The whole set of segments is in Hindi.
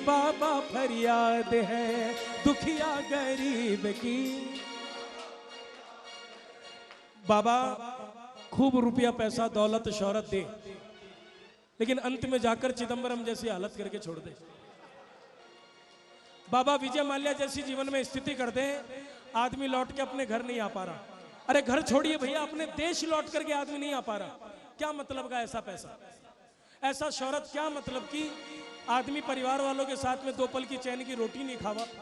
बाबा फरियाद है दुखिया गरीब की। बाबा खूब रुपया पैसा दौलत शोहरत दे, लेकिन अंत में जाकर चिदंबरम जैसी हालत करके छोड़ दे। बाबा विजय माल्या जैसी जीवन में स्थिति कर दे, आदमी लौट के अपने घर नहीं आ पा रहा। अरे घर छोड़िए भैया, अपने देश लौट करके आदमी नहीं आ पा रहा। क्या मतलब का ऐसा पैसा, ऐसा शोहरत, क्या मतलब कि आदमी परिवार वालों के साथ में 2 पल की चैन की रोटी नहीं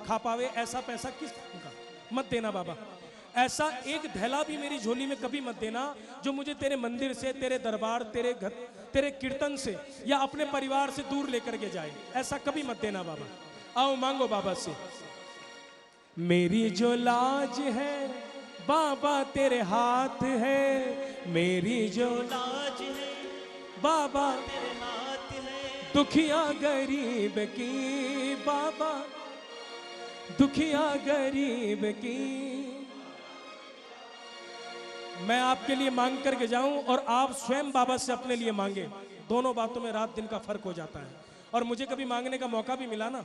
खा पावे। ऐसा पैसा किस का मत देना बाबा। ऐसा एक धैला भी मेरी झोली में कभी मत देना जो मुझे तेरे मंदिर से, तेरे दरबार, तेरे घर, तेरे कीर्तन से या अपने परिवार से दूर लेकर के जाए। ऐसा कभी मत देना बाबा। आओ मांगो बाबा से। मेरी जो लाज है बाबा तेरे हाथ है, मेरी जो लाज है बाबा तेरे हाथ है दुखिया गरीब की, बाबा दुखिया गरीब की। मैं आपके लिए मांग करके जाऊं और आप स्वयं बाबा से अपने लिए मांगे, दोनों बातों में रात दिन का फर्क हो जाता है। और मुझे कभी मांगने का मौका भी मिला ना,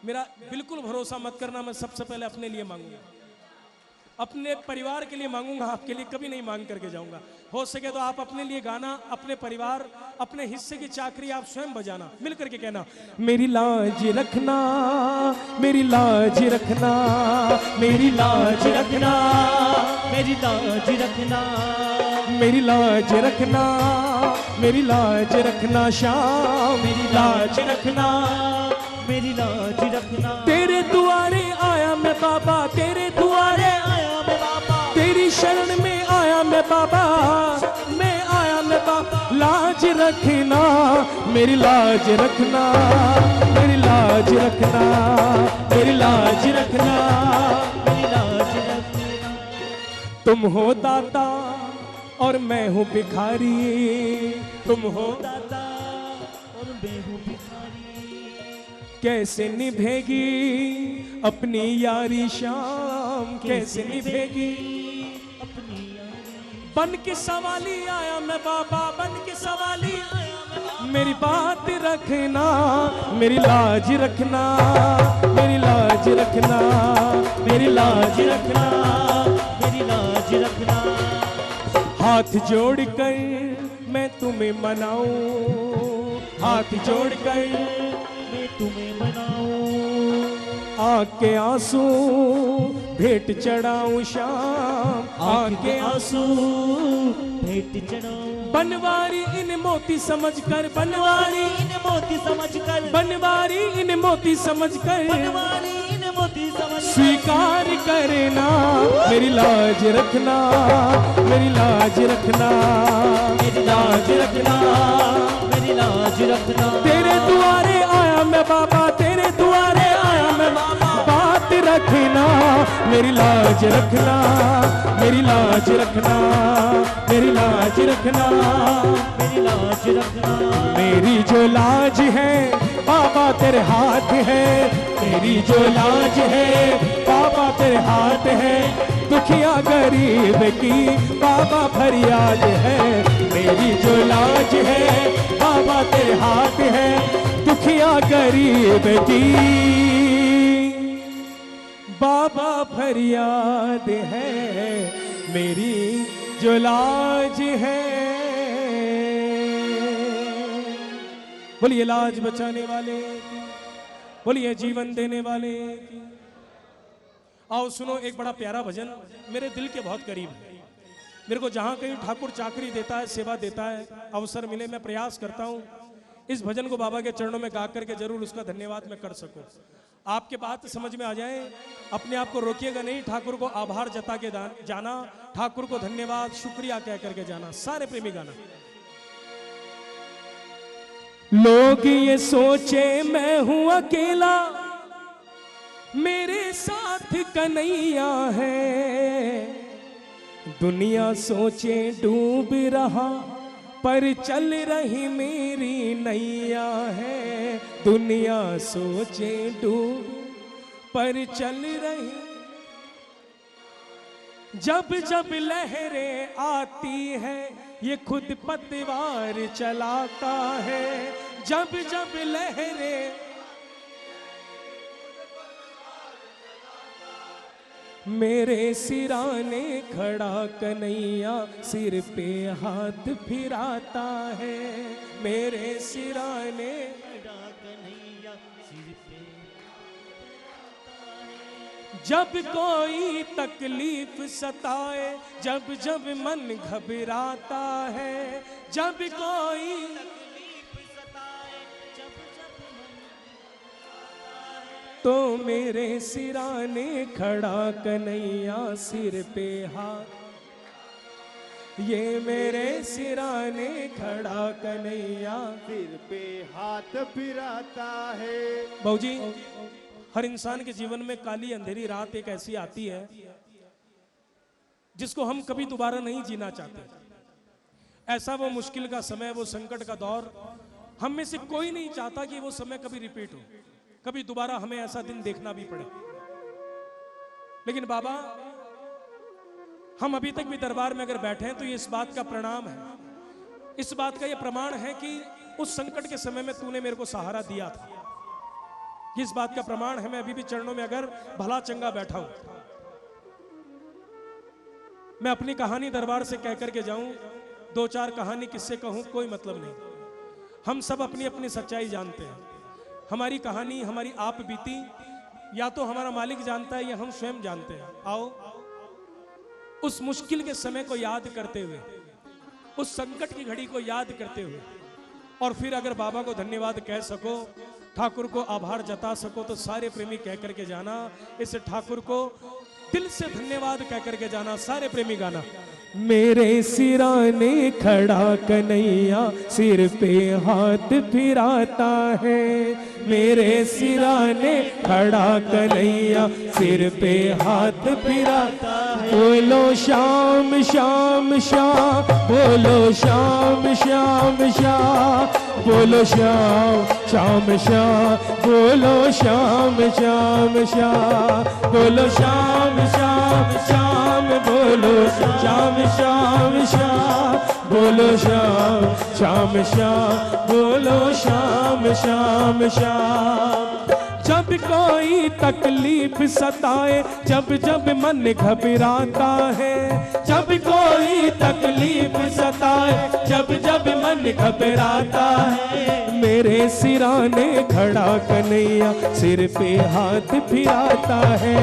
मेरा बिल्कुल भरोसा मत करना, मैं सबसे पहले अपने लिए मांगूंगा, अपने परिवार के लिए मांगूंगा, आपके लिए कभी नहीं मांग करके जाऊंगा। हो सके तो आप अपने लिए गाना, अपने परिवार, अपने हिस्से की चाकरी आप स्वयं बजाना, मिल करके कहना, मेरी लाज रखना, मेरी लाज रखना, मेरी लाज रखना, मेरी लाज रखना, मेरी लाज रखना, मेरी लाज रखना श्याम, मेरी लाज रखना, मेरी लाज रखना। तेरे दुआरे आया मैं बाबा, तेरे दुआरे आया मैं बाबा, तेरी शरण में आया मैं बाबा, मैं आया मैं बाबा। लाज रखना, मेरी लाज रखना, मेरी लाज रखना, मेरी लाज रखना, मेरी लाज रखना। तुम हो दाता और मैं हूँ भिखारी, तुम हो दाता और मैं हूँ भिखारी। कैसे निभेगी अपनी यारी शाम, कैसे निभेगी अपनी यारी। बन के सवाली आया मैं बाबा, बन के सवाली आया मैं, मेरी बात रखना, मेरी लाज रखना, मेरी लाज रखना, मेरी लाज रखना, मेरी लाज रखना। हाथ जोड़कर मैं तुम्हें मनाऊं, हाथ जोड़कर तुम्हें मनाऊं, आँख के आंसू भेंट चढ़ाऊं शाम, आँख के आंसू भेंट चढ़ाऊं। बनवारी इन मोती समझकर, बनवारी इन मोती समझकर, बनवारी इन मोती समझकर, बनवारी इन मोती समझ स्वीकार करना, मेरी लाज रखना, मेरी लाज रखना, मेरी लाज रखना, मेरी लाज रखना। तेरे दुआरे आया मैं बाबा, तेरे दुआरे आया मैं बाबा, बात रखना, मेरी लाज रखना, मेरी लाज रखना, मेरी लाज रखना, मेरी लाज रखना। मेरी जो लाज है बाबा तेरे हाथ है, मेरी जो लाज है बाबा तेरे हाथ है दुखिया गरीब की, बाबा फरियाद है। मेरी जो लाज है बाबा तेरे हाथ है दुखिया गरीब की, बाबा फरियाद है। मेरी जो लाज है, बोलिए लाज बचाने वाले की, बोलिए जीवन देने वाले की। आओ सुनो एक बड़ा प्यारा भजन, मेरे दिल के बहुत करीब है। मेरे को जहां कहीं ठाकुर चाकरी देता है, सेवा देता है, अवसर मिले, मैं प्रयास करता हूं इस भजन को बाबा के चरणों में गा करके जरूर उसका धन्यवाद मैं कर सकूं। आपके बात समझ में आ जाए, अपने आप को रोकिएगा नहीं, ठाकुर को आभार जता के जाना, ठाकुर को धन्यवाद शुक्रिया कह करके जाना। सारे प्रेमी गाना। लोग ये सोचे मैं हूं अकेला, मेरे साथ कन्हैया है, दुनिया सोचे डूब रहा पर चल रही मेरी नैया है, दुनिया सोचे डूब पर चल रही। जब जब लहरें आती है ये खुद पतवार चलाता है, जब जब लहरें मेरे सिराने खड़ा कन्हैया सिर पे हाथ फिराता है। मेरे सिराने खड़ा कन्हैया सिर पे जब कोई तकलीफ सताए, जब जब मन घबराता है, जब कोई तकलीफ सताए, जब जब तो मेरे सिराने खड़ा कन्हैया सिर पे हाथ, ये मेरे सिराने खड़ा कन्हैया सिर पे हाथ फिराता है। बाबूजी, हर इंसान के जीवन में काली अंधेरी रात एक ऐसी आती है जिसको हम कभी दोबारा नहीं जीना चाहते। ऐसा वो मुश्किल का समय, वो संकट का दौर, हम में से कोई नहीं चाहता कि वो समय कभी रिपीट हो, कभी दोबारा हमें ऐसा दिन देखना भी पड़े। लेकिन बाबा, हम अभी तक भी दरबार में अगर बैठे हैं तो ये इस बात का प्रणाम है, इस बात का ये प्रमाण है कि उस संकट के समय में तूने मेरे को सहारा दिया था। इस बात का प्रमाण है मैं अभी भी चरणों में अगर भला चंगा बैठा हूं। मैं अपनी कहानी दरबार से कह करके जाऊं, दो चार कहानी किससे कहूं, कोई मतलब नहीं। हम सब अपनी अपनी सच्चाई जानते हैं। हमारी कहानी, हमारी आप बीती या तो हमारा मालिक जानता है या हम स्वयं जानते हैं। आओ उस मुश्किल के समय को याद करते हुए, उस संकट की घड़ी को याद करते हुए, और फिर अगर बाबा को धन्यवाद कह सको, ठाकुर को आभार जता सको, तो सारे प्रेमी कह करके जाना, इस ठाकुर को दिल से धन्यवाद कह करके जाना। सारे प्रेमी गाना। मेरे सिराने खड़ा कन्हैया सिर पे हाथ फिराता है। मेरे सिराने खड़ा कन्हैया सिर पे हाथ फिराता है। बोलो श्याम श्याम श्याम, बोलो श्याम श्याम श्याम, बोलो श्याम श्याम श्याम, बोलो श्याम श्याम श्याम, बोलो श्याम श्याम श्याम, बोलो श्याम श्याम श्याम, बोलो श्याम श्याम श्याम, बोलो श्याम श्याम श्याम। जब कोई तकलीफ सताए, जब जब मन घबराता है, जब कोई तकलीफ सताए, जब जब मन घबराता है, मेरे सिराने खड़ा कन्हैया सिर पे हाथ फिराता है।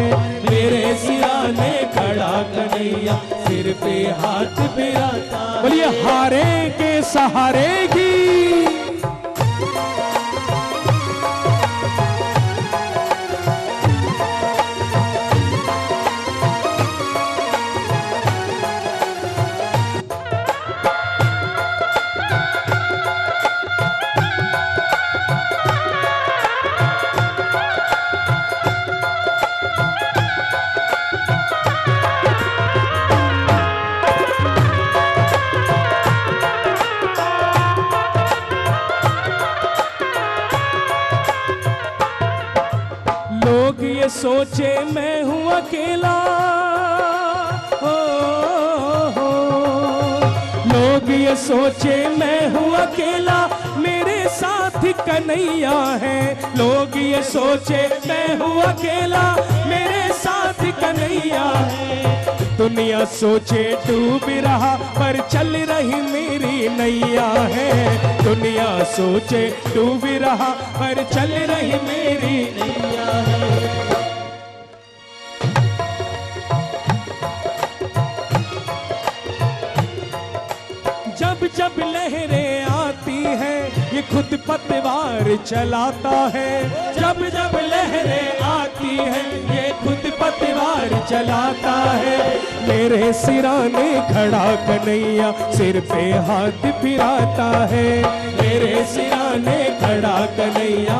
मेरे सिराने खड़ा कन्हैया सिर पे हाथ फिराता है। बोलिए हारे के सहारे की। सोचे मैं हूँ अकेला, हो लोग ये सोचे मैं हूँ अकेला, मेरे साथ कन्हैया है। लोग ये सोचे मैं हूँ अकेला, मेरे साथ कन्हैया है। दुनिया सोचे डूब रहा पर चल रही मेरी नैया है। दुनिया सोचे डूब रहा पर चल रही मेरी नैया है। जब लहरें आती हैं ये खुद पतवार चलाता है। जब जब लहरें आती हैं ये खुद पतवार चलाता है। मेरे सिराने खड़ा कन्हैया सिर पे हाथ फिराता है। मेरे सिराने खड़ा कन्हैया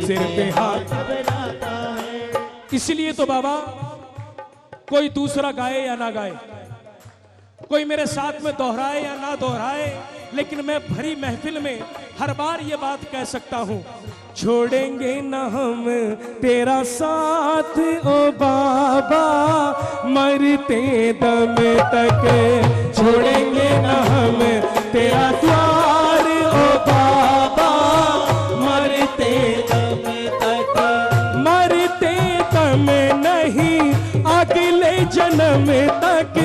सिर पे हाथ फिराता है। इसलिए तो बाबा, कोई दूसरा गाए या ना गाए, कोई मेरे साथ में दोहराए या ना दोहराए, लेकिन मैं भरी महफिल में हर बार ये बात कह सकता हूँ, छोड़ेंगे न हम तेरा साथ ओ बाबा, मरते दम तक छोड़ेंगे न हम तेरा द्वार ओ बाबा, मरते दम तक, मरते दम नहीं अगले जन्म तक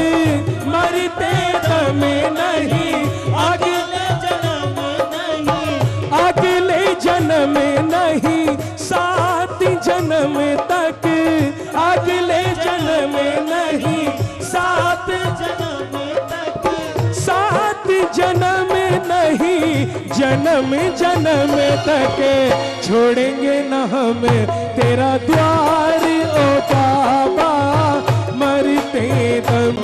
मरते दम नहीं, अगले जन्म नहीं, अगले जन्म नहीं, 7 जन्म तक, अगले जन्म नहीं, 7 जन्म तक 7 जन्म नहीं, जन्म जन्म तक छोड़ेंगे न हम तेरा द्वार ओ बाबा, मरते दम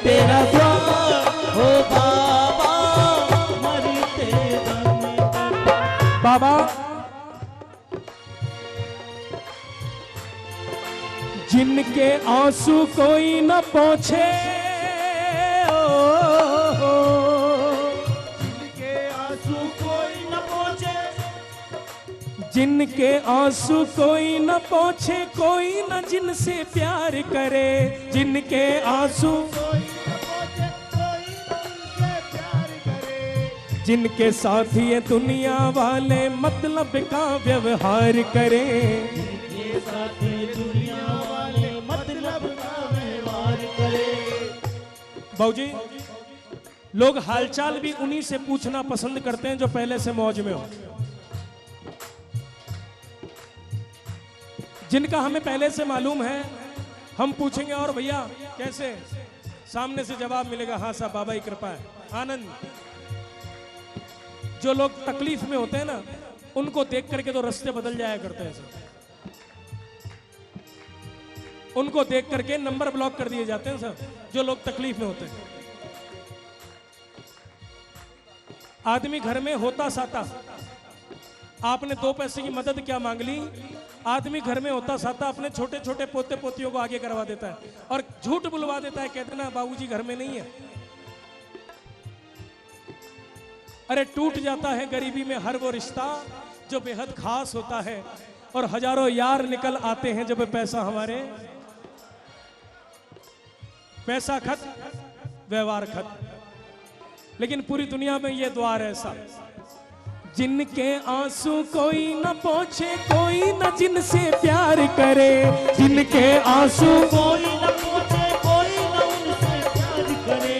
तेरा द्वार। हो बाबा मरते दम तक। बाबा जिनके आंसू कोई न पहुंचे, जिनके आंसू कोई न पहुंचे, जिनके आंसू कोई न पहुंचे, कोई न जिनसे प्यार करे, जिनके आंसू कोई न पहुंचे, कोई न उनसे प्यार करे। जिनके साथ ये दुनिया वाले मतलब का व्यवहार करे। ये साथी दुनिया वाले मतलब का व्यवहार करे। बाबूजी लोग हालचाल भी उन्हीं से पूछना पसंद करते हैं जो पहले से मौज में हो, जिनका हमें पहले से मालूम है। हम पूछेंगे और भैया कैसे, सामने से जवाब मिलेगा हाँ साहब बाबा की कृपा है, आनंद। जो लोग तकलीफ में होते हैं ना, उनको देख करके तो रास्ते बदल जाया करते हैं सर, उनको देख करके नंबर ब्लॉक कर दिए जाते हैं सर, जो लोग तकलीफ में होते हैं। आदमी घर में होता साता, आपने 2 पैसे की मदद क्या मांग ली, आदमी घर में होता साता अपने छोटे छोटे पोते पोतियों को आगे करवा देता है और झूठ बुलवा देता है, कहते ना बाबूजी घर में नहीं है। अरे टूट जाता है गरीबी में हर वो रिश्ता जो बेहद खास होता है, और हजारों यार निकल आते हैं जब पैसा हमारे, पैसा खत व्यवहार खत। लेकिन पूरी दुनिया में ये द्वार ऐसा, जिनके आंसू कोई न पहुंचे, कोई न जिनसे प्यार करे, जिनके आंसू कोई न पूछे, कोई न उनसे प्यार करे।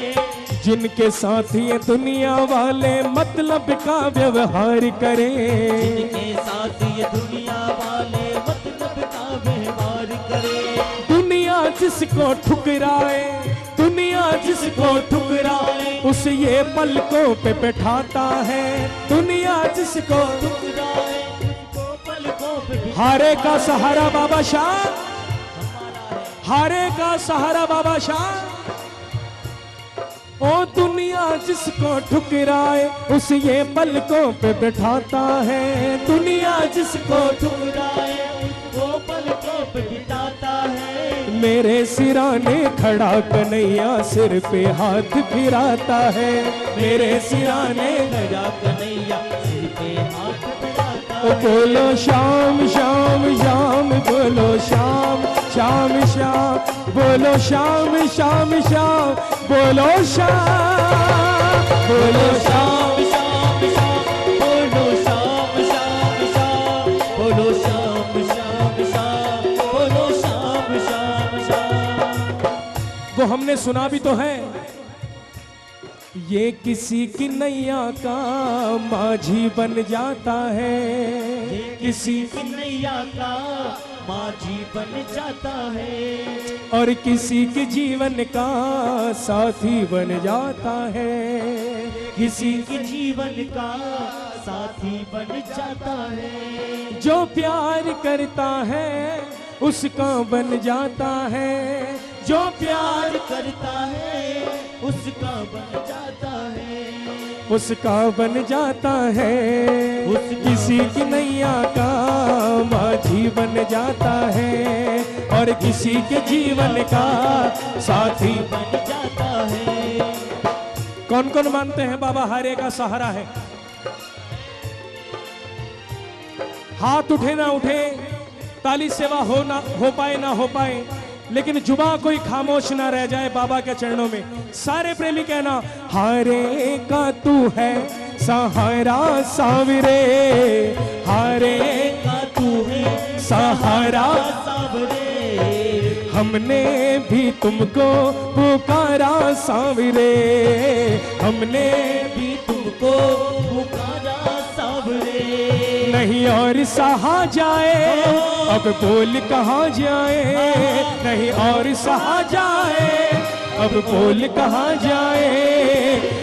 जिनके साथ ये दुनिया वाले मतलब का व्यवहार करे। जिनके साथ ये दुनिया वाले मतलब का व्यवहार करे। दुनिया जिसको ठुकराए, दुनिया जिसको ठुकराए, उसे ये पलकों पे बैठाता है। दुनिया जिसको ठुकराए उसको पलकों पे बिठाता हारे का सहारा बाबा शाह, हमारा है। हारे का सहारा बाबा शाह। ओ दुनिया जिसको ठुकराए, उसे ये पलकों पे बैठाता है। दुनिया जिसको ठुकराए उसको पलकों पे बिठाता है। मेरे सिराने खड़ा कन्हैया सिर पे हाथ फिराता है। मेरे सिराने लगा कन्हैया सिर पे हाथ बढ़ाता ओ बोलो शाम शाम शाम, बोलो शाम शाम शाम, बोलो शाम शाम शाम, बोलो शाम, बोलो शाम। शाम शाम बोलो शाम शाम शाम, बोलो शाम शाम शाम, बोलो शाम शाम शाम। वो हमने सुना भी तो है, ये किसी की नैया का माझी बन जाता है। किसी की नैया का माझी बन जाता है। और किसी के जीवन का साथी बन जाता है। किसी के जीवन का साथी बन जाता है। जो प्यार करता है उसका बन जाता है। जो प्यार करता है उसका बन जाता है। उसका बन जाता है। उसका किसी की नैया का माझी बन जाता है। और किसी के जीवन का साथी। बन जाता है। कौन कौन मानते हैं बाबा हारे का सहारा है? हाथ उठे ना उठे, ताली सेवा हो पाए ना हो पाए, लेकिन जुबा कोई खामोश ना रह जाए बाबा के चरणों में। सारे प्रेमी कहना, हारे का तू है सहारा सावरे, हारे का तू है सहारा, सावरे, हमने भी तुमको पुकारा सांवरे, हमने भी तुमको पुकारा सांवरे। नहीं और सहा जाए, अब बोल कहाँ जाए, नहीं और सहा जाए, अब बोल कहाँ जाए।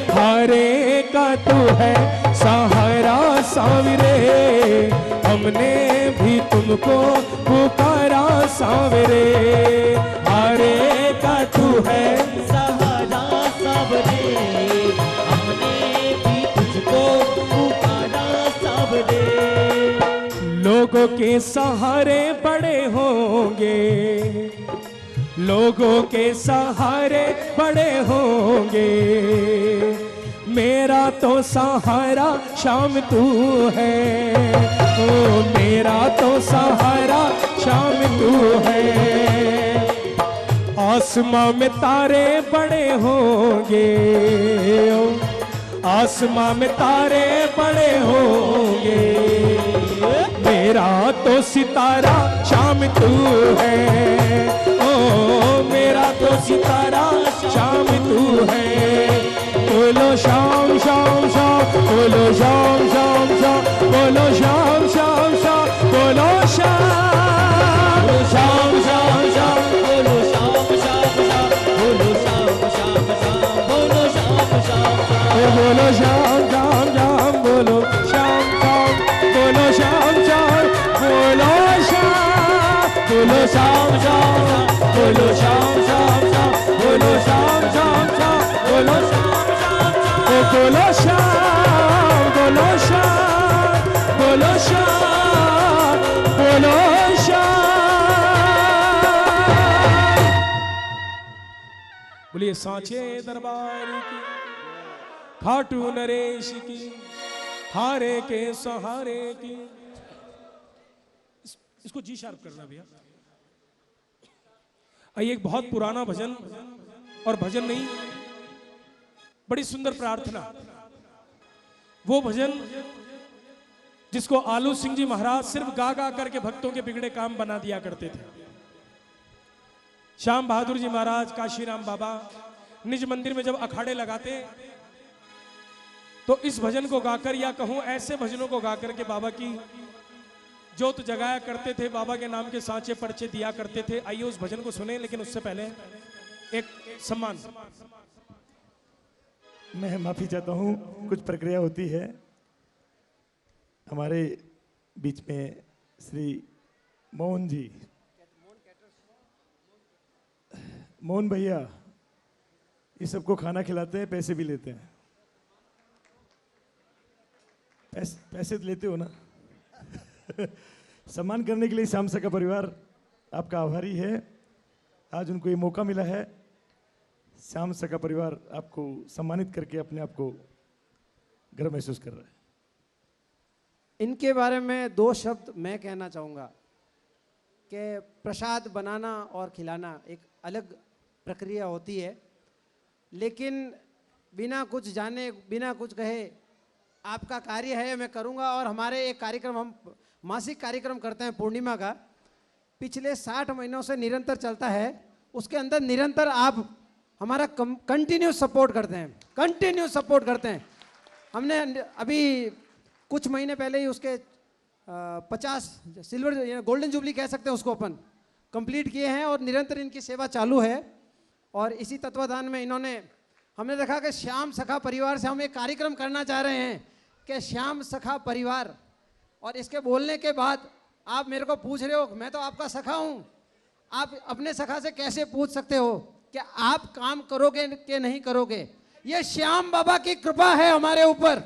हारे का तू है सहारा सांवरे, हमने भी तुमको पुकारा सांवरे। हारे का तू है सहारा सांवरे, हमने भी तुझको पुकारा सांवरे। लोगों के सहारे बड़े होंगे, लोगों के सहारे बड़े होंगे, मेरा तो सहारा शाम तू है, ओ मेरा तो सहारा शाम तू है। आसमां में तारे बड़े होंगे, ओ आसमां में तारे बड़े होंगे, मेरा तो सितारा शाम तू है, ओ मेरा तो सितारा शाम तू है। बोलो शाम शाम शाम, बोलो शाम शाम शाम, बोलो शाम शाम शाम, बोलो शाम शाम शाम शाम, बोलो शाम शाम शाम, बोलो शाम शाम शाम, बोलो शाम शाम शाम, बोलो शाम शाम शाम, बोलो शाम शाम, बोलो शाम शाम, बोलो शाम, बोलो शाम शाम शाम, बोलो शाम शाम शाम, बोलो शाम शाम शाम, बोलो शाम शाम शाम, बोलो शाम, बोलो शाम, बोलो शाम, बोलो शाम। बोलिए सांचे दरबार की, खाटू नरेश की, हारे के सहारे की। इसको जी शार्प करना भैया। आइए, एक बहुत पुराना भजन, और भजन नहीं, बड़ी सुंदर प्रार्थना। वो भजन जिसको आलू सिंह जी महाराज सिर्फ गा गा करके भक्तों के बिगड़े काम बना दिया करते थे। श्याम बहादुर जी महाराज, काशीराम बाबा निज मंदिर में जब अखाड़े लगाते तो इस भजन को गाकर, या कहूं ऐसे भजनों को गाकर के बाबा की जोत जगाया करते थे, बाबा के नाम के सांचे पर्चे दिया करते थे। आइए उस भजन को सुने, लेकिन उससे पहले एक सम्मान। मैं माफी चाहता हूँ, कुछ प्रक्रिया होती है। हमारे बीच में श्री मोहन जी, मोहन भैया, ये सबको खाना खिलाते हैं, पैसे भी लेते हैं। पैसे तो लेते हो ना? सम्मान करने के लिए श्याम सखा परिवार आपका आभारी है। आज उनको ये मौका मिला है, श्याम सखा परिवार आपको सम्मानित करके अपने आप को गर्व महसूस कर रहा है। इनके बारे में दो शब्द मैं कहना चाहूँगा कि प्रसाद बनाना और खिलाना एक अलग प्रक्रिया होती है, लेकिन बिना कुछ जाने, बिना कुछ कहे आपका कार्य है, मैं करूँगा। और हमारे एक कार्यक्रम, हम मासिक कार्यक्रम करते हैं पूर्णिमा का, पिछले 60 महीनों से निरंतर चलता है। उसके अंदर निरंतर आप हमारा कंटिन्यू सपोर्ट करते हैं, कंटिन्यू सपोर्ट करते हैं। हमने अभी कुछ महीने पहले ही उसके 50 सिल्वर गोल्डन जुबली कह सकते हैं उसको, अपन कंप्लीट किए हैं और निरंतर इनकी सेवा चालू है। और इसी तत्वाधान में इन्होंने, हमने देखा कि श्याम सखा परिवार से हम एक कार्यक्रम करना चाह रहे हैं कि श्याम सखा परिवार, और इसके बोलने के बाद आप मेरे को पूछ रहे हो, मैं तो आपका सखा हूँ, आप अपने सखा से कैसे पूछ सकते हो कि आप काम करोगे कि नहीं करोगे? ये श्याम बाबा की कृपा है हमारे ऊपर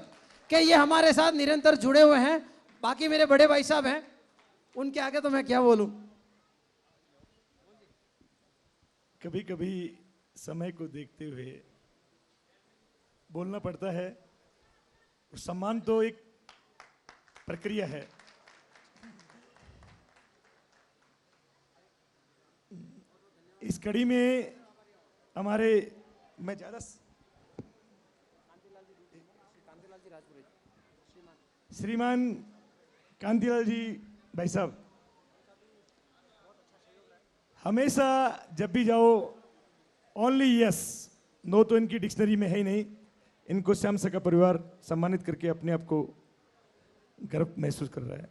कि ये हमारे साथ निरंतर जुड़े हुए हैं। बाकी मेरे बड़े भाई साहब हैं, उनके आगे तो मैं क्या बोलूं। कभी कभी समय को देखते हुए बोलना पड़ता है, और सम्मान तो एक प्रक्रिया है। इस कड़ी में हमारे, मैं ज्यादा, श्रीमान कांतिलाल जी भाई साहब, हमेशा जब भी जाओ ओनली यस, नो तो इनकी डिक्शनरी में है ही नहीं। इनको श्याम सखा परिवार सम्मानित करके अपने आप को गर्व महसूस कर रहा है।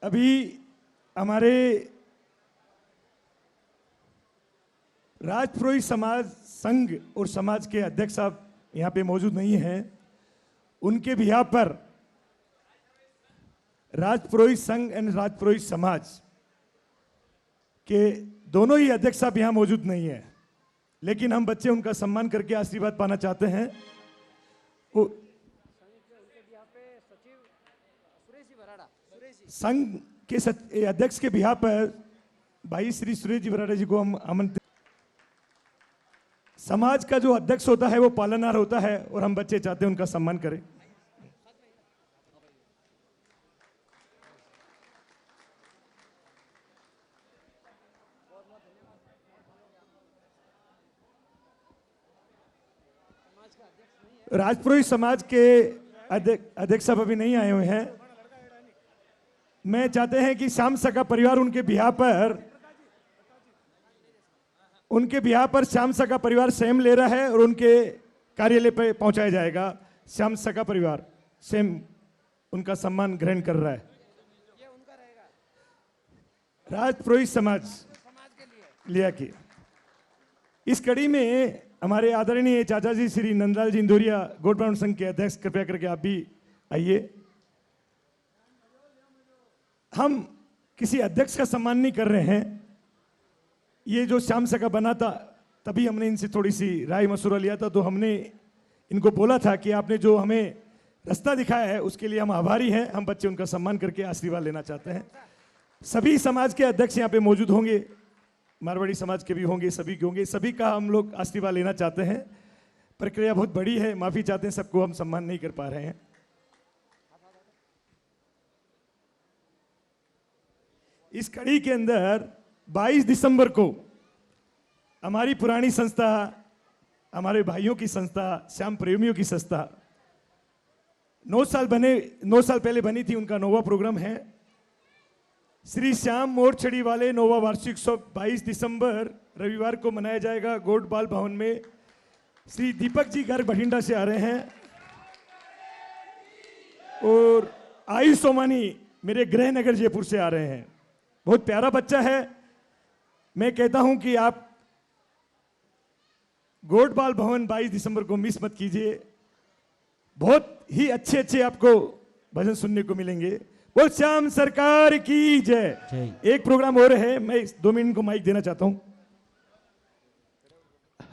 अभी हमारे राजपुरोहित समाज संघ और समाज के अध्यक्ष साहब यहाँ पे मौजूद नहीं हैं। उनके बिहार पर राजपुरोहित संघ एंड राजपुरोहित समाज के दोनों ही अध्यक्ष साहब यहाँ मौजूद नहीं है, लेकिन हम बच्चे उनका सम्मान करके आशीर्वाद पाना चाहते हैं। संघ के अध्यक्ष के बिहार पर भाई श्री सुरेश जी बराड़ा जी को हम आमंत्रित। समाज का जो अध्यक्ष होता है वो पालनहार होता है और हम बच्चे चाहते हैं उनका सम्मान करें। राजपुरोहित समाज के अध्यक्ष साहब अभी नहीं आए हुए हैं। मैं चाहते हैं कि श्याम सखा परिवार उनके बिहार पर श्याम सखा परिवार स्वयं ले रहा है और उनके कार्यालय पे पहुंचाया जाएगा। श्याम सखा परिवार स्वयं उनका सम्मान ग्रहण कर रहा है। राजपुरोहित समाज लिया की इस कड़ी में हमारे आदरणीय चाचा जी श्री नंदलाल जी इंदौरिया गोट ब्राह्मण संघ के अध्यक्ष, कृपया करके आप भी आइए। हम किसी अध्यक्ष का सम्मान नहीं कर रहे हैं। ये जो श्याम सखा बना था तभी हमने इनसे थोड़ी सी राय मशवरा लिया था, तो हमने इनको बोला था कि आपने जो हमें रास्ता दिखाया है उसके लिए हम आभारी हैं। हम बच्चे उनका सम्मान करके आशीर्वाद लेना चाहते हैं। सभी समाज के अध्यक्ष यहाँ पे मौजूद होंगे, मारवाड़ी समाज के भी होंगे, सभी के होंगे। सभी का हम लोग आशीर्वाद लेना चाहते हैं। प्रक्रिया बहुत बड़ी है, माफी चाहते हैं, सबको हम सम्मान नहीं कर पा रहे हैं। इस कड़ी के अंदर 22 दिसंबर को हमारी पुरानी संस्था, हमारे भाइयों की संस्था, श्याम प्रेमियों की संस्था 9 साल पहले बनी थी, उनका नोवा प्रोग्राम है। श्री श्याम मोरछड़ी वाले नोवा वार्षिक उत्सव 22 दिसंबर रविवार को मनाया जाएगा गोट बाल भवन में। श्री दीपक जी घर बठिंडा से आ रहे हैं और आयुष सोमानी मेरे गृह नगर जयपुर से आ रहे हैं। बहुत प्यारा बच्चा है। मैं कहता हूं कि आप गोट बाल भवन 22 दिसंबर को मिस मत कीजिए। बहुत ही अच्छे अच्छे आपको भजन सुनने को मिलेंगे। बोल श्याम सरकार की जय। एक प्रोग्राम हो रहे हैं, मैं 2 मिनट को माइक देना चाहता हूं।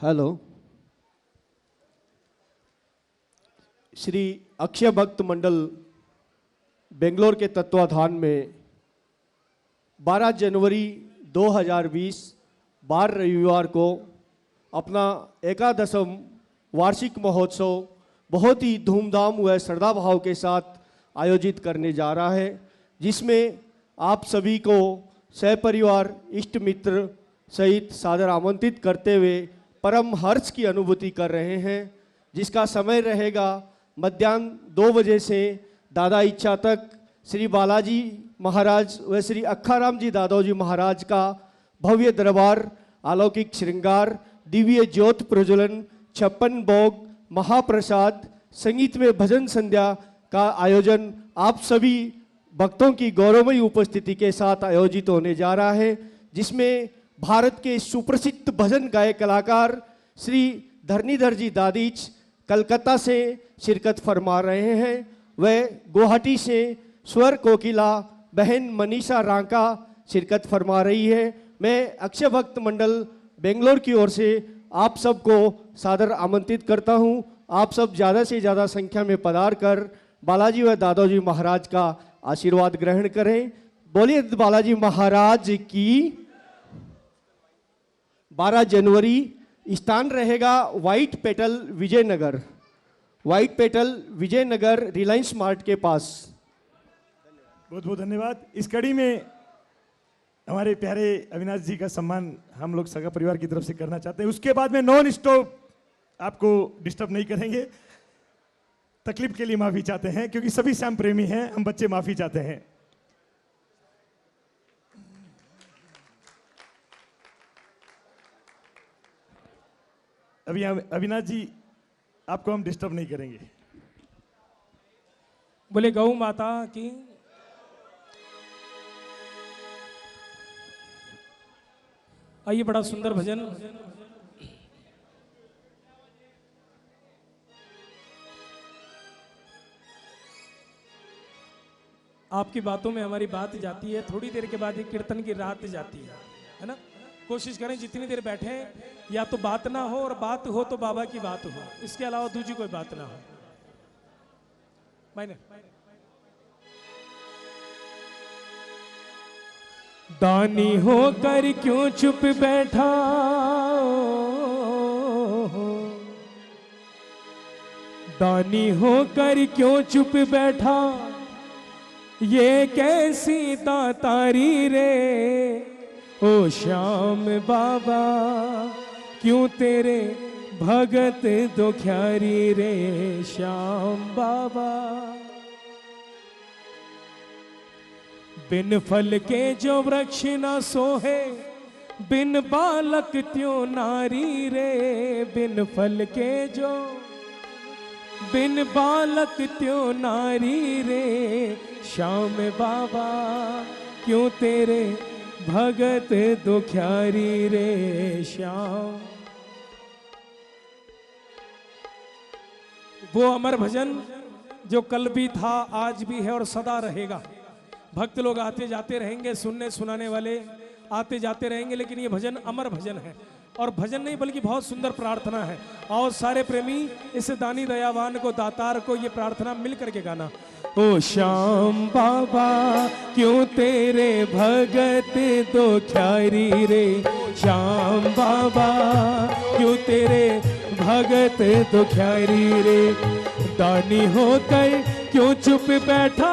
हेलो, श्री अक्षय भक्त मंडल बेंगलोर के तत्वाधान में 12 जनवरी 2020 बार रविवार को अपना 11वां वार्षिक महोत्सव बहुत ही धूमधाम व श्रद्धा भाव के साथ आयोजित करने जा रहा है, जिसमें आप सभी को सहपरिवार इष्ट मित्र सहित सादर आमंत्रित करते हुए परम हर्ष की अनुभूति कर रहे हैं। जिसका समय रहेगा मध्याह्न 2 बजे से दादा इच्छा तक श्री बालाजी महाराज व श्री अक्खाराम जी दादो जी महाराज का भव्य दरबार, अलौकिक श्रृंगार, दिव्य ज्योत प्रज्वलन, 56 भोग, महाप्रसाद, संगीत में भजन संध्या का आयोजन आप सभी भक्तों की गौरवमयी उपस्थिति के साथ आयोजित होने जा रहा है, जिसमें भारत के सुप्रसिद्ध भजन गायक कलाकार श्री धरणीधर जी दादीच कलकत्ता से शिरकत फरमा रहे हैं। वह गुवाहाटी से स्वर कोकिला बहन मनीषा रांका शिरकत फरमा रही है। मैं अक्षय भक्त मंडल बेंगलोर की ओर से आप सबको सादर आमंत्रित करता हूं। आप सब ज़्यादा से ज़्यादा संख्या में पधार कर बालाजी व दादोजी महाराज का आशीर्वाद ग्रहण करें। बोलिए बालाजी महाराज की। 12 जनवरी स्थान रहेगा white petal Vijaynagar. White petal Vijaynagar Reliance mart के पास। बहुत बहुत धन्यवाद। इस कड़ी में हमारे प्यारे अविनाश जी का सम्मान हम लोग सगा परिवार की तरफ से करना चाहते हैं। उसके बाद में नॉन स्टॉप आपको डिस्टर्ब नहीं करेंगे। तकलीफ के लिए माफी चाहते हैं क्योंकि सभी श्याम प्रेमी हैं, हम बच्चे माफी चाहते हैं। अभी अविनाश जी आपको हम डिस्टर्ब नहीं करेंगे। बोले गौ माता की। आइए, बड़ा सुंदर भजन। आपकी बातों में हमारी बात जाती है, थोड़ी देर के बाद ये कीर्तन की रात जाती है ना। कोशिश करें जितनी देर बैठे या तो बात ना हो, और बात हो तो बाबा की बात हो, इसके अलावा दूसरी कोई बात ना हो। मैंने दानी होकर क्यों चुप बैठा, दानी होकर क्यों चुप बैठा, ये कैसी तातारी रे। ओ श्याम बाबा क्यों तेरे भगत दुखियारी रे, श्याम बाबा। बिन फल के जो वृक्ष न सोहे, बिन बालक त्यों नारी रे। बिन फल के जो, बिन बालक त्यों नारी रे, श्याम बाबा क्यों तेरे भगत दुखियारी रे, श्याम। वो अमर भजन जो कल भी था, आज भी है और सदा रहेगा। भक्त लोग आते जाते रहेंगे, सुनने सुनाने वाले आते जाते रहेंगे, लेकिन ये भजन अमर भजन है। और भजन नहीं बल्कि बहुत सुंदर प्रार्थना है। और सारे प्रेमी इस दानी दयावान को, दातार को ये प्रार्थना मिल करके गाना। ओ श्याम बाबा क्यों तेरे भगत दुखियारी रे, श्याम बाबा क्यों तेरे भगत दुखियारी रे। दानी होकर क्यों चुप बैठा,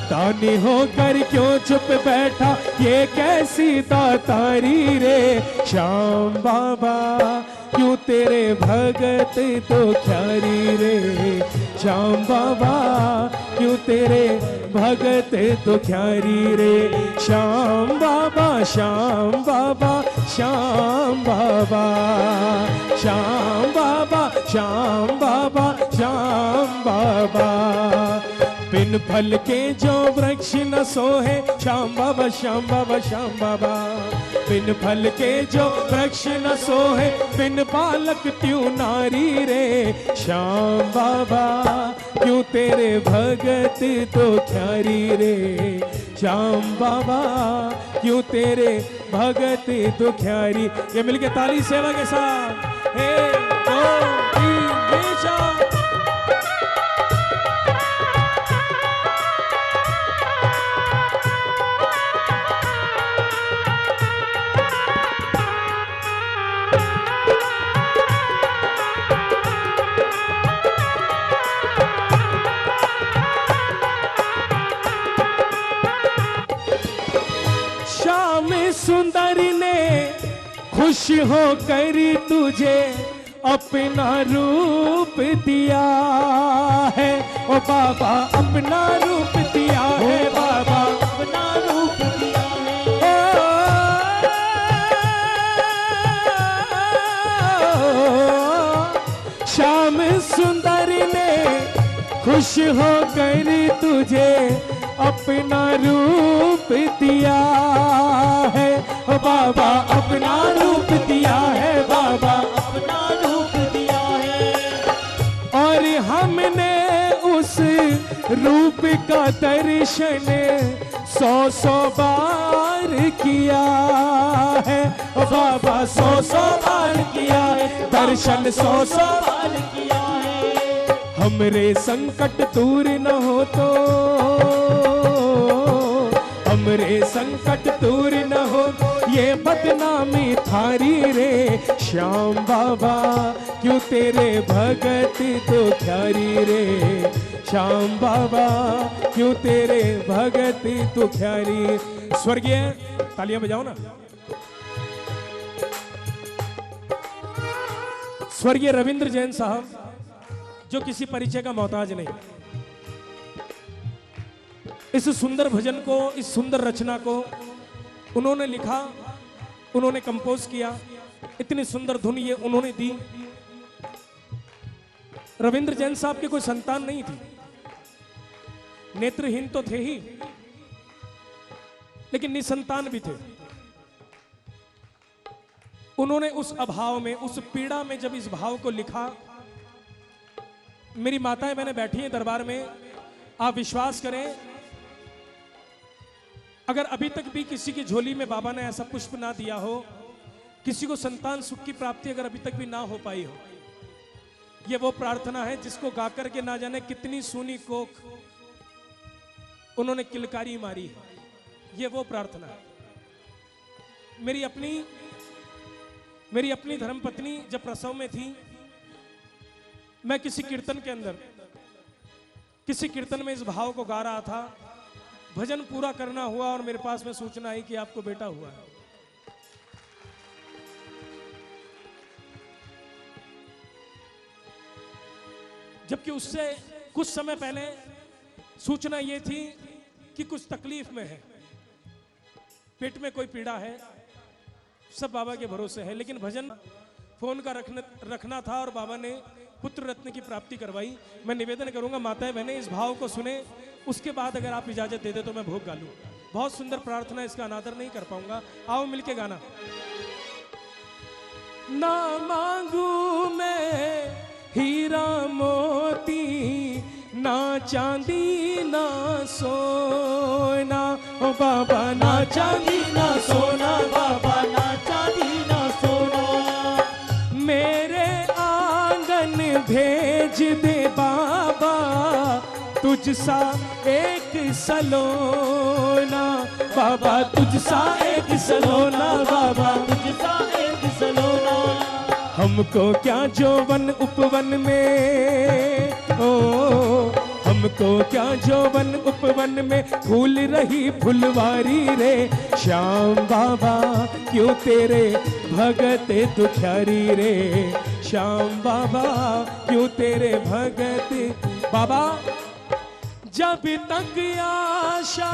दानी होकर क्यों चुप बैठा, ये कैसी तातारी रे। श्याम बाबा क्यों तेरे भगत दुखियारी रे, श्याम बाबा क्यों तेरे भगत दुखियारी रे। श्याम बाबा, श्याम बाबा, श्याम बाबा, श्याम बाबा, श्याम बाबा, श्याम बाबा। बिन फल के जो वृक्ष न सोहे, श्याम बाबा, श्याम बाबा, श्याम बाबा। बिन फल के जो वृक्ष न सोहे, बिन बालक त्यों नारी रे। श्याम बाबा क्यों तेरे भगत दुखियारी रे, श्याम बाबा क्यों तेरे भगत दुखियारी। ये मिलके ताली सेवा के साथ, 1 2 3 4। सुंदरी ने खुश होकर तुझे अपना रूप दिया है। ओ बाबा अपना रूप दिया है, बाबा अपना रूप दिया है। श्याम सुंदरी ने खुश होकर तुझे अपना रूप दिया है। ओ बाबा अपना रूप दिया है, बाबा अपना रूप दिया है। और हमने उस रूप का दर्शन 100 बार किया है। ओ बाबा 100 बार किया है, दर्शन 100 बार किया है। हमरे संकट दूर न हो तो, हमरे संकट दूर न हो, ये बदनामी थारी रे श्याम बाबा क्यों तेरे भगत दुखियारी रे श्याम बाबा क्यों तेरे भगत दुखियारी। स्वर्गीय तालियां बजाओ ना। स्वर्गीय रविंद्र जैन साहब जो किसी परिचय का मोहताज नहीं, इस सुंदर भजन को, इस सुंदर रचना को उन्होंने लिखा, उन्होंने कंपोज किया, इतनी सुंदर धुन ये उन्होंने दी। रविंद्र जैन साहब की कोई संतान नहीं थी, नेत्रहीन तो थे ही लेकिन निसंतान भी थे। उन्होंने उस अभाव में, उस पीड़ा में जब इस भाव को लिखा, मेरी माताएं बहनें बैठी हैं दरबार में, आप विश्वास करें अगर अभी तक भी किसी की झोली में बाबा ने ऐसा पुष्प ना दिया हो, किसी को संतान सुख की प्राप्ति अगर अभी तक भी ना हो पाई हो, ये वो प्रार्थना है जिसको गाकर के ना जाने कितनी सूनी कोख उन्होंने किलकारी मारी है। ये वो प्रार्थना है। मेरी अपनी धर्मपत्नी जब प्रसव में थी, मैं किसी कीर्तन के अंदर, किसी कीर्तन में इस भाव को गा रहा था, भजन पूरा करना हुआ और मेरे पास में सूचना आई कि आपको बेटा हुआ है। जबकि उससे कुछ समय पहले सूचना यह थी कि कुछ तकलीफ में है, पेट में कोई पीड़ा है, सब बाबा के भरोसे है। लेकिन भजन फोन का रखना था और बाबा ने पुत्र रत्न की प्राप्ति करवाई। मैं निवेदन करूंगा माताएं बहनें इस भाव को सुने, उसके बाद अगर आप इजाजत दे दे तो मैं भोग गालूं। बहुत सुंदर प्रार्थना, इसका अनादर नहीं कर पाऊंगा। आओ मिलके गाना। ना मांगू मैं हीरा मोती, ना चांदी ना सोना, ओ बाबा ना चांदी ना सोना, बाबा ना चांदी ना सोना, मेरे आंगन भेज दे बाबा तुझ सा एक सलोना, बाबा तुझ सा एक सलोना, बाबा तुझ सा एक सलोना। हमको क्या जौवन उपवन में, ओ हमको क्या जौवन उपवन में फूल रही फुलवारी रे श्याम बाबा क्यों तेरे भगत दुखियारी रे श्याम बाबा क्यों तेरे भगत। बाबा जब तक आशा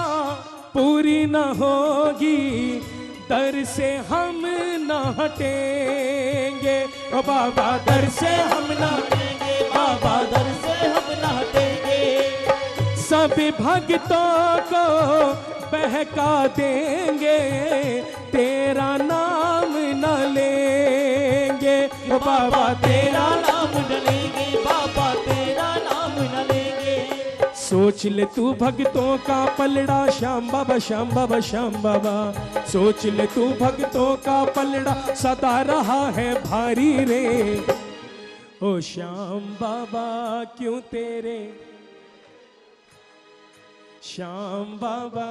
पूरी न होगी दर से हम न हटेंगे, ओ बाबा दर से हम न हटेंगे, बाबा दर से हम न हटेंगे। सभी भक्तों को बहका देंगे तेरा नाम न लेंगे, ओ बाबा तेरा नाम न लेंगे, बाबा तेरा नाम न लेंगे। सोच ले तू भक्तों का पलड़ा श्याम बाबा श्याम बाबा श्याम बाबा, सोच ले तू भक्तों का पलड़ा सदा रहा है भारी रे ओ श्याम बाबा क्यों तेरे श्याम बाबा।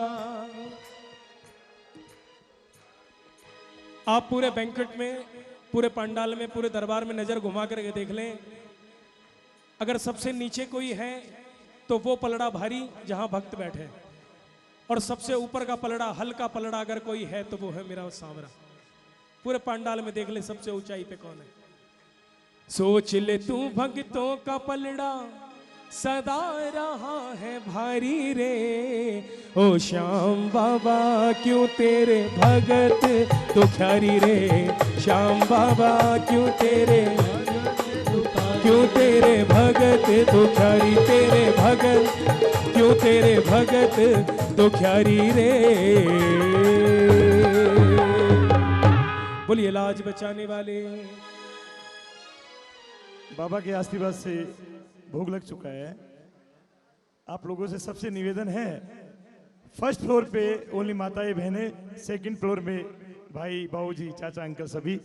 आप पूरे बैंक्वेट में, पूरे पंडाल में, पूरे दरबार में नजर घुमा करके देख लें, अगर सबसे नीचे कोई है तो वो पलड़ा भारी जहां भक्त बैठे, और सबसे ऊपर का पलड़ा, हल्का पलड़ा अगर कोई है तो वो है मेरा सांवरा। पूरे पंडाल में देख ले सबसे ऊंचाई पे कौन है। सोच ले तू भक्तों का पलड़ा सदा रहा है भारी रे ओ श्याम बाबा क्यों तेरे भगत दुखियारी रे श्याम बाबा क्यों तेरे भगत दुखियारी, तेरे भगत क्यों तेरे भगत दुखियारी रे। बोलिए लाज बचाने वाले। बाबा के आशीर्वाद से भोग लग चुका है। आप लोगों से सबसे निवेदन है, फर्स्ट फ्लोर पे ओनली माताएं बहनें, सेकंड फ्लोर में भाई बाबूजी चाचा अंकल सभी,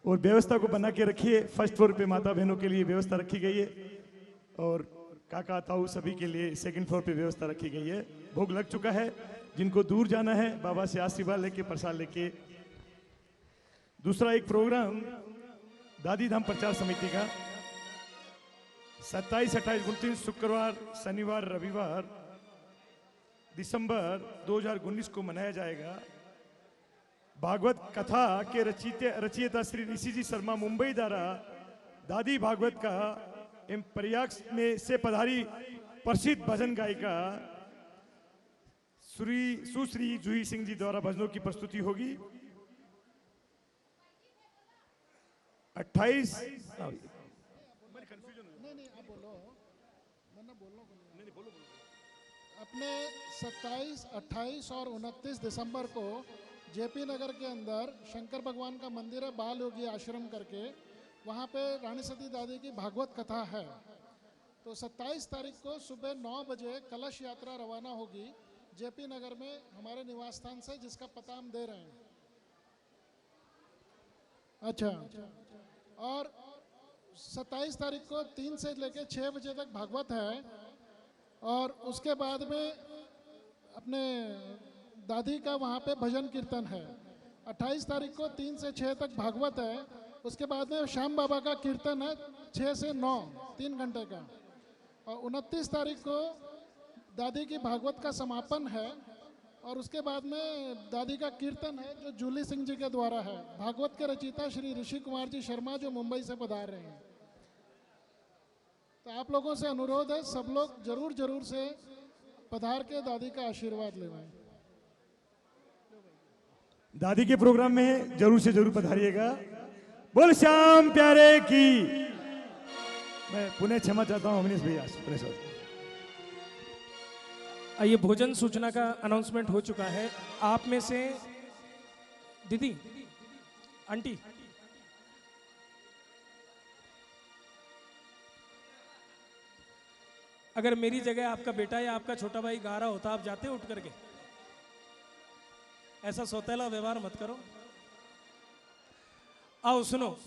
और व्यवस्था को बना के रखिए। फर्स्ट फ्लोर पे माता बहनों के लिए व्यवस्था रखी गई है और काका ताऊ सभी के लिए सेकंड फ्लोर पे व्यवस्था रखी गई है। भोग लग चुका है। जिनको दूर जाना है बाबा से आशीर्वाद लेके, प्रसाद लेके दूसरा एक प्रोग्राम दादी धाम प्रचार समिति का 27, 28, 29 शुक्रवार, शनिवार, रविवार दिसंबर 2019 को मनाया जाएगा। भागवत कथा के रचयिता श्री ऋषि जी शर्मा मुंबई द्वारा दादी भागवत का एवं प्रयाग में से पधारी प्रसिद्ध भजन गायिका सुश्री जूही सिंह जी द्वारा भजनों की प्रस्तुति होगी। 28 अपने 27, 28 और 29 दिसंबर को जेपी नगर के अंदर शंकर भगवान का मंदिर है, बाल योगी आश्रम करके, वहाँ पे रानी सती दादी की भागवत कथा है। तो 27 तारीख को सुबह 9 बजे कलश यात्रा रवाना होगी जेपी नगर में हमारे निवास स्थान से, जिसका पता हम दे रहे हैं। अच्छा, और 27 तारीख को 3 से लेकर 6 बजे तक भागवत है, और उसके बाद में अपने दादी का वहाँ पे भजन कीर्तन है। 28 तारीख को 3 से 6 तक भागवत है, उसके बाद में श्याम बाबा का कीर्तन है 6 से 9, 3 घंटे का। और 29 तारीख को दादी की भागवत का समापन है, और उसके बाद में दादी का कीर्तन है जो जूली सिंह जी के द्वारा है। भागवत के रचयिता श्री ऋषि कुमार जी शर्मा जो मुंबई से पधार रहे हैं। तो आप लोगों से अनुरोध है, सब लोग जरूर से पधार के दादी का आशीर्वाद लेवाएं। दादी के प्रोग्राम में जरूर से जरूर पधारिएगा। बोल श्याम प्यारे की। मैं पुनः क्षमा चाहता हूं अवनीश भैया, ये भोजन सूचना का अनाउंसमेंट हो चुका है। आप में से दीदी, आंटी, अगर मेरी जगह आपका बेटा या आपका छोटा भाई गा रहा होता, आप जाते उठ करके? ऐसा सौतेला व्यवहार मत करो। आओ सुनो,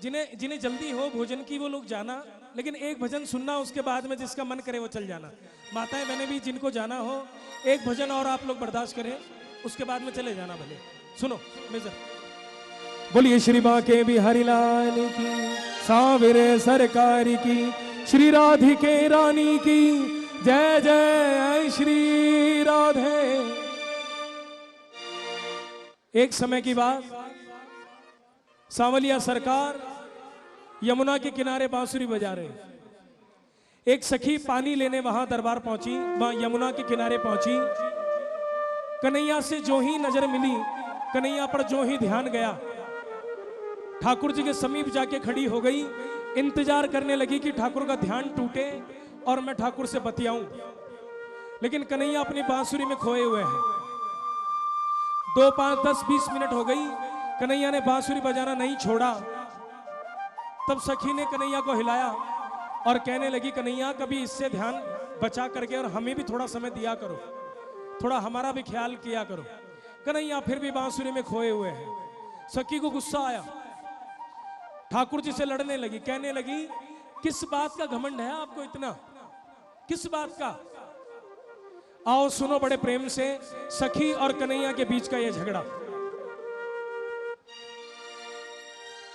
जिन्हें जल्दी हो भोजन की वो लोग जाना, लेकिन एक भजन सुनना, उसके बाद में जिसका मन करे वो चल जाना। माताएं बहनें भी जिनको जाना हो, एक भजन और आप लोग बर्दाश्त करें, उसके बाद में चले जाना भले। सुनो मेजर, बोलिए श्री बांके बिहारी लाल की, सावरे सरकार की, श्री राधिके रानी की जय जय श्री राधे। एक समय की बात, सांवलिया सरकार यमुना के किनारे बांसुरी बजा रहे। एक सखी पानी लेने वहां दरबार पहुंची, वहां यमुना के किनारे पहुंची। कन्हैया से जो ही नजर मिली, कन्हैया पर जो ही ध्यान गया, ठाकुर जी के समीप जाके खड़ी हो गई। इंतजार करने लगी कि ठाकुर का ध्यान टूटे और मैं ठाकुर से बतियाऊं, लेकिन कन्हैया अपनी बांसुरी में खोए हुए हैं। 2, 5, 10, 20 मिनट हो गई, कन्हैया ने बांसुरी बजाना नहीं छोड़ा। तब सखी ने कन्हैया को हिलाया और कहने लगी, कन्हैया कभी इससे ध्यान बचा करके और हमें भी थोड़ा समय दिया करो, थोड़ा हमारा भी ख्याल किया करो। कन्हैया फिर भी बांसुरी में खोए हुए हैं। सखी को गुस्सा आया, ठाकुर जी से लड़ने लगी, कहने लगी, किस बात का घमंड है आपको इतना, किस बात का? आओ सुनो बड़े प्रेम से सखी और कन्हैया के बीच का यह झगड़ा।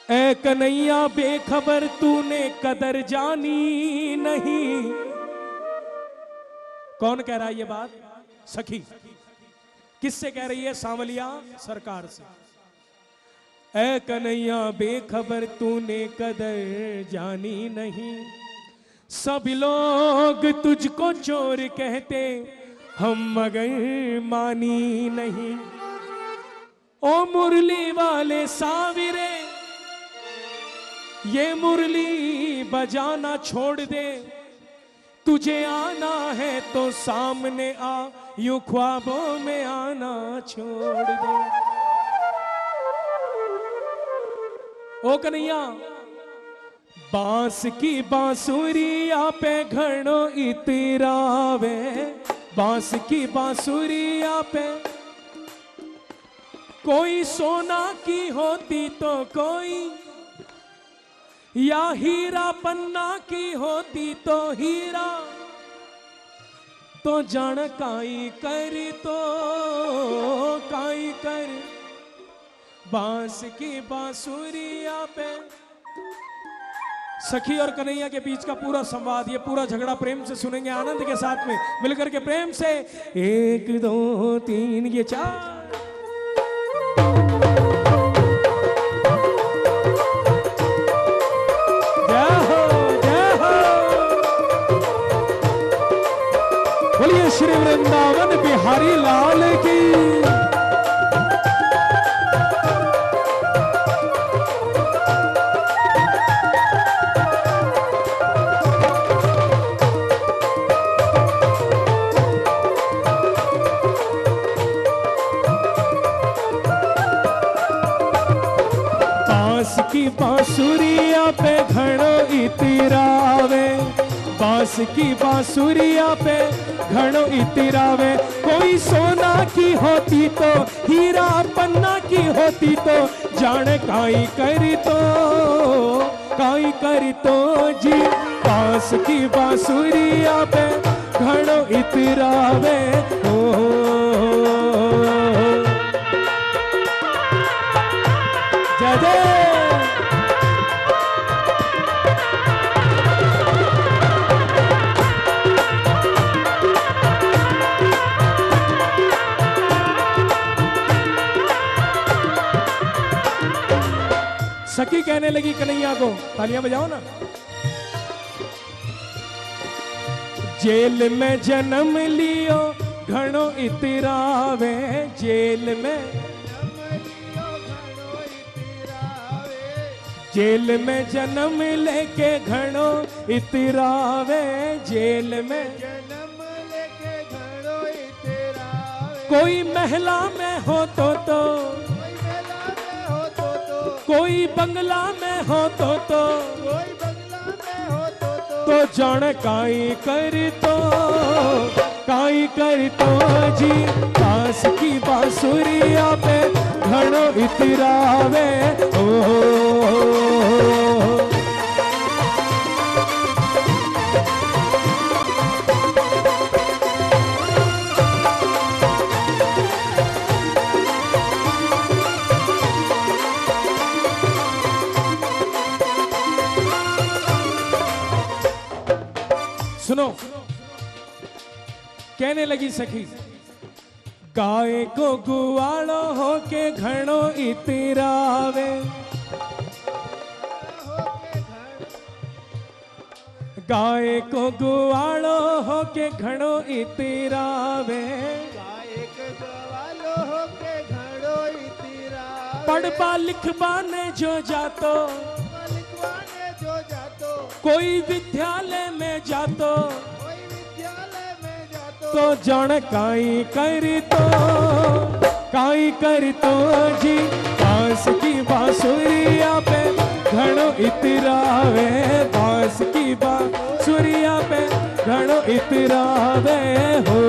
ऐ कन्हैया बेखबर तूने कदर जानी नहीं। कौन कह रहा है ये बात? सखी। किससे कह रही है? सांवलिया सरकार से। ऐ कन्हैया बेखबर तूने कदर जानी नहीं, सब लोग तुझको चोर कहते, हम मगर मानी नहीं। ओ मुरली वाले साविरे, ये मुरली बजाना छोड़ दे, तुझे आना है तो सामने आ, यूं ख्वाबों में आना छोड़ दे। ओ कन्हैया, बांस की बांसुरिया पे घड़ो इतरावे, बांस की बांसुरिया पे कोई सोना की होती तो कोई, या हीरा पन्ना की होती तो हीरा, तो जान काई कर, तो काई कर। बांस की बांसुरिया पे। सखी और कन्हैया के बीच का पूरा संवाद, ये पूरा झगड़ा प्रेम से सुनेंगे, आनंद के साथ में मिलकर के प्रेम से। 1 2 3 ये 4। जय हो जय हो, बोलिए श्री वृंदावन बिहारी लाल की। बांस की बांसुरिया पे घड़ो इतिरावे, बांस की बांसुरिया पे घड़ो इतिरावे। कोई सोना की होती तो, हीरा पन्ना की होती तो, जाने काई करी तो, काई करी तो जी। बांस की बांसुरिया पे घड़ो इतिरावे। जय जय। सखी कहने लगी कन्हैया को, तालियां बजाओ ना। जेल में जन्म लियो घणो इतरावे, जेल में जेल में जन्म लेके घणो इतरावे, जेल में जन्म लेके घणो इतरावे। कोई महिला में हो तो, कोई बंगला में हो तो, तो जान काई कर तो, काई कर तो जी। बांस की बांसुरिया पे घणो इतरावे। सुनो, कहने लगी सखी, गाय को गुआड़ो होके घणो इतरावे, गाय को गुआड़ो होके घणो इतरावे। पढ़बा लिखबा ने जो जातो, कोई विद्यालय में जातो, तो जान काई करी तो, काई करी तो जी। बांस की बांसुरिया पे घणो इतरावे, बांस की बांसुरिया पे घणो इतरावे हो।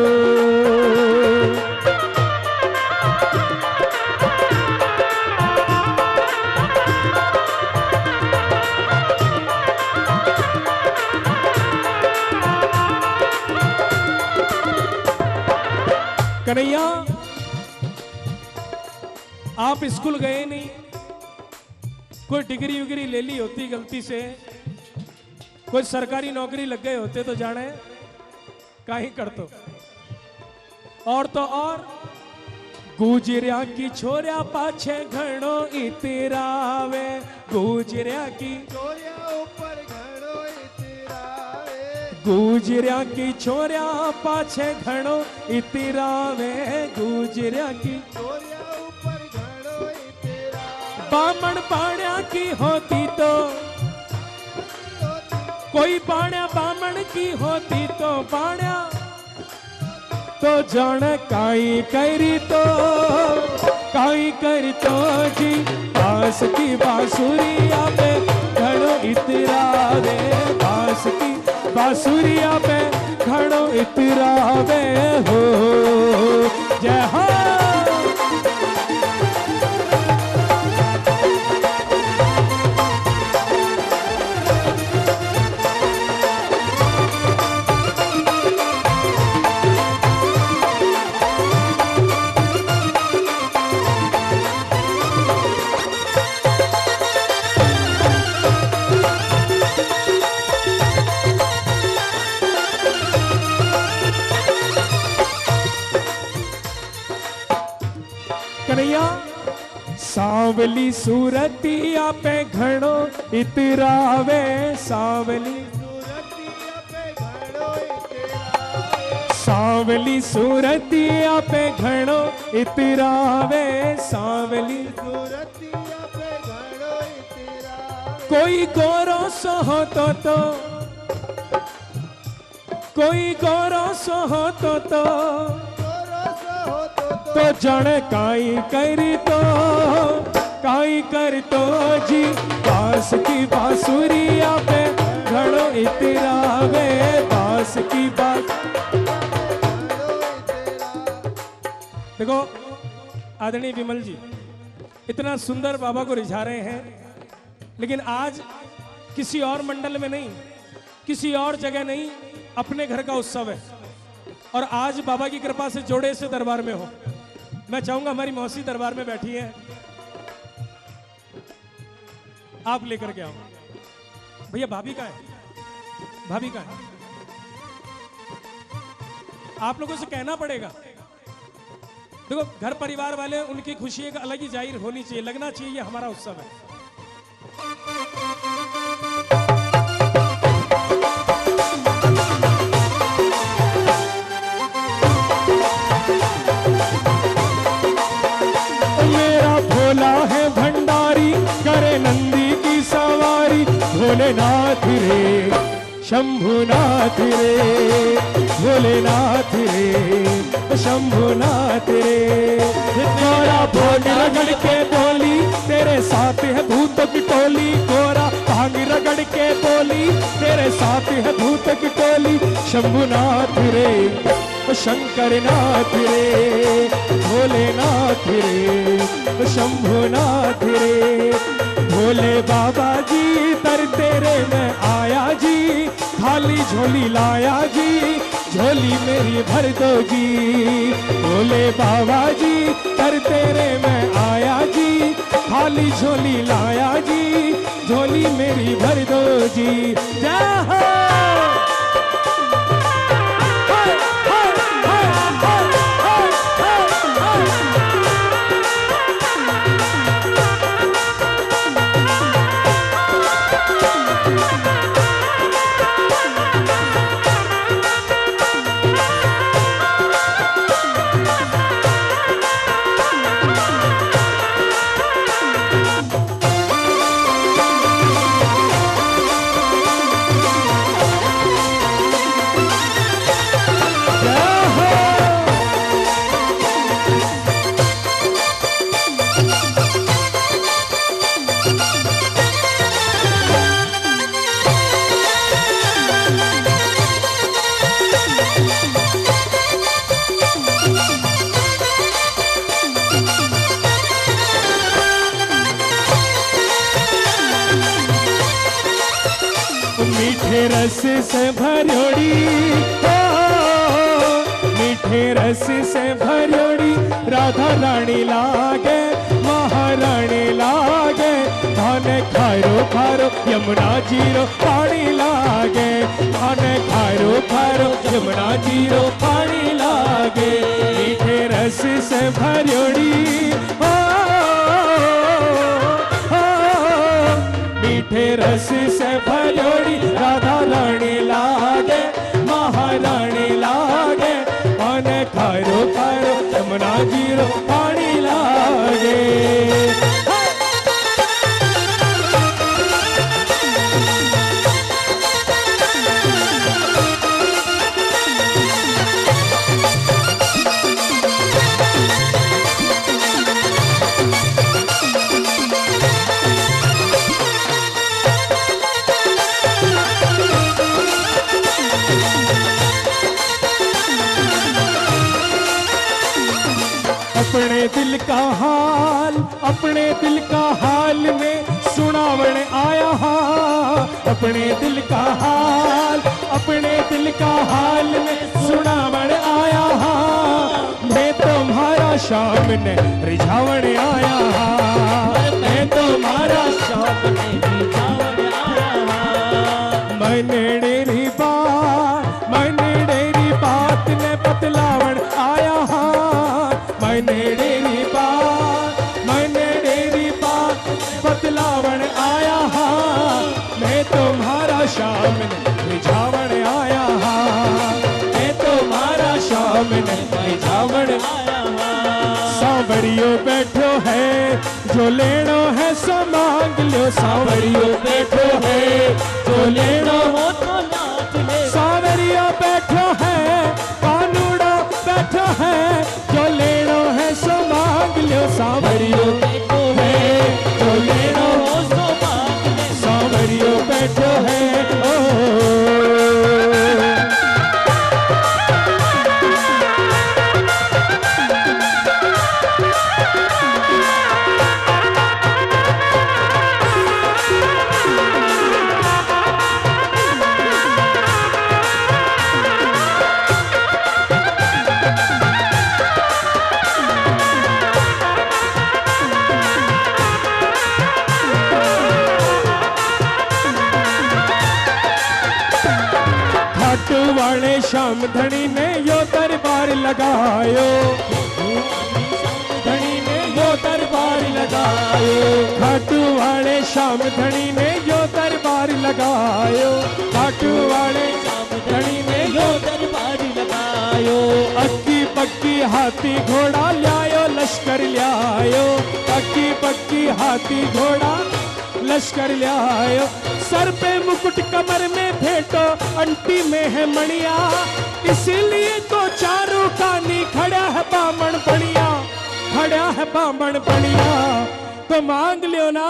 कन्हैया, आप स्कूल गए नहीं, कोई डिग्री विग्री ले ली होती गलती से, कोई सरकारी नौकरी लग गए होते तो जाने काहे कर तो। और तो और गुजरिया की छोरिया पाछे घणो इतरावे, गुजरिया की गुजरिया की छोरिया पाछे घणो इतरावे, गुजरिया की बामण बाण्या की होती तो, कोई बाण्या बामण की होती तो, बाण्या तो जान काई करी तो, काई करी तो जी। बांस की बांसुरिया पे घणो इतरावे, बांस की बांसुरिया पे घणो इतरावे हो। जय हो। सांवली सूरतिया पे घणो इतरावे, सांवली सांवली सूरतिया पे घणो इतरावे, सांवली सूरतिया पे घणो इतरावे। कोई गोरो सो होतो तो, कोई गोरो सो होतो तो जण काई करी तो, काई कर तो जी। बांस की बांसुरिया पे घणो इतरावे, बांस की बांस। देखो आदरणीय विमल जी इतना सुंदर बाबा को रिझा रहे हैं, लेकिन आज किसी और मंडल में नहीं, किसी और जगह नहीं, अपने घर का उत्सव है। और आज बाबा की कृपा से जोड़े से दरबार में हो। मैं चाहूंगा हमारी मौसी दरबार में बैठी है, आप लेकर के आओ। भैया भाभी का है, भाभी का है, आप लोगों से कहना पड़ेगा। देखो घर परिवार वाले, उनकी खुशी एक अलग ही जाहिर होनी चाहिए, लगना चाहिए ये हमारा उत्सव है। मेरा भोला है भंडारी, करे नंदी की सवारी, भोलेनाथ रे शंभुनाथ रे, भोलेनाथ रे शंभुनाथ रे। गोरा भांग रगड़ के बोली, तेरे साथ है भूतों की टोली, गोरा भांग रगड़ के बोली, तेरे साथ है भूतों की टोली। शंभुनाथ रे शंकरनाथ रे, भोलेनाथ रे शंभुनाथ रे। भोले बाबा जी तर तेरे में आया जी, खाली झोली लाया जी, झोली मेरी भर दो जी। भोले बाबा जी तर तेरे में आया जी, खाली झोली लाया जी, झोली मेरी भर दो जी। जय हो। मीठे रस से भरोड़ी, मीठे रस से भरोड़ी, राधा रानी लागे, महारानी लागे। धान खारो खारो यमुना जीरो पानी लागे, धान खारो खारो यमुना जीरो पानी लागे। मीठे रस से भरोड़ी, मीठे रस से भरोड़ी, राधा रानी लागे, महारानी लागे। पान खारो खारो यमुना जीरो पानी लागे। अपने दिल का हाल, अपने दिल का हाल में सुनावण आया हाँ। अपने दिल का हाल, अपने दिल का हाल में सुनावण आया हाँ। मैं तुम्हारा शाम ने रिझावण आया हाँ। मैं तुम्हारा शाम ने रिझावण आया हाँ। मैंने डेरी बात, मैंने डेरी बात ने बतलावण आया हाँ। मैंने डेरी बात, मैंने डेरी बात जो लेनो है सो मांग लो सांवरियो बैठो है, जो लेनो हो तो नाच ले, सांवरियो बैठो है, कानूड़ा बैठो है, जो लेनो है सो मांग लो सांवरियो बैठो है, जो लेनो हो सो मांग ले। सांवरियो बैठो है। ओ घाट वाले श्याम धनी ने यो दरबार लगायो, धनी ने यो दरबार लगायो, घाट वाले श्याम धनी ने यो दरबार लगायो, घाट वाले श्याम धनी ने यो दरबार लगायो, अक्की पक्की हाथी घोड़ा ल्यायो लश्कर ल्यायो, अक्की पक्की हाथी घोड़ा लश्कर ल्यायो, सर पे मुकुट कमर में भेंटो अंटी में है मणिया, इसीलिए तो चारों कानी खड़ा है बामण बढ़िया, खड़ा है बामण बढ़िया, तो मांग लियो ना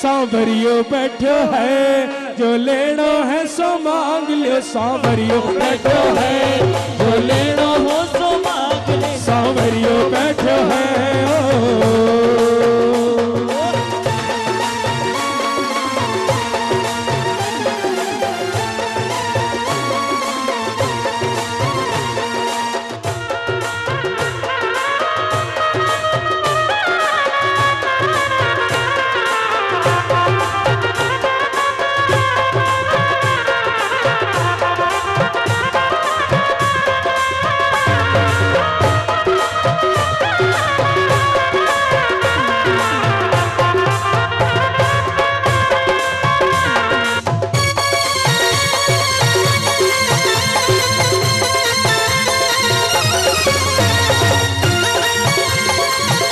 सांवरियो बैठो है, जो लेनो है सो मांग लियो सांवरियो बैठो है, जो लेनो हो सो मांग ले। सांवरियो बैठो है। ओ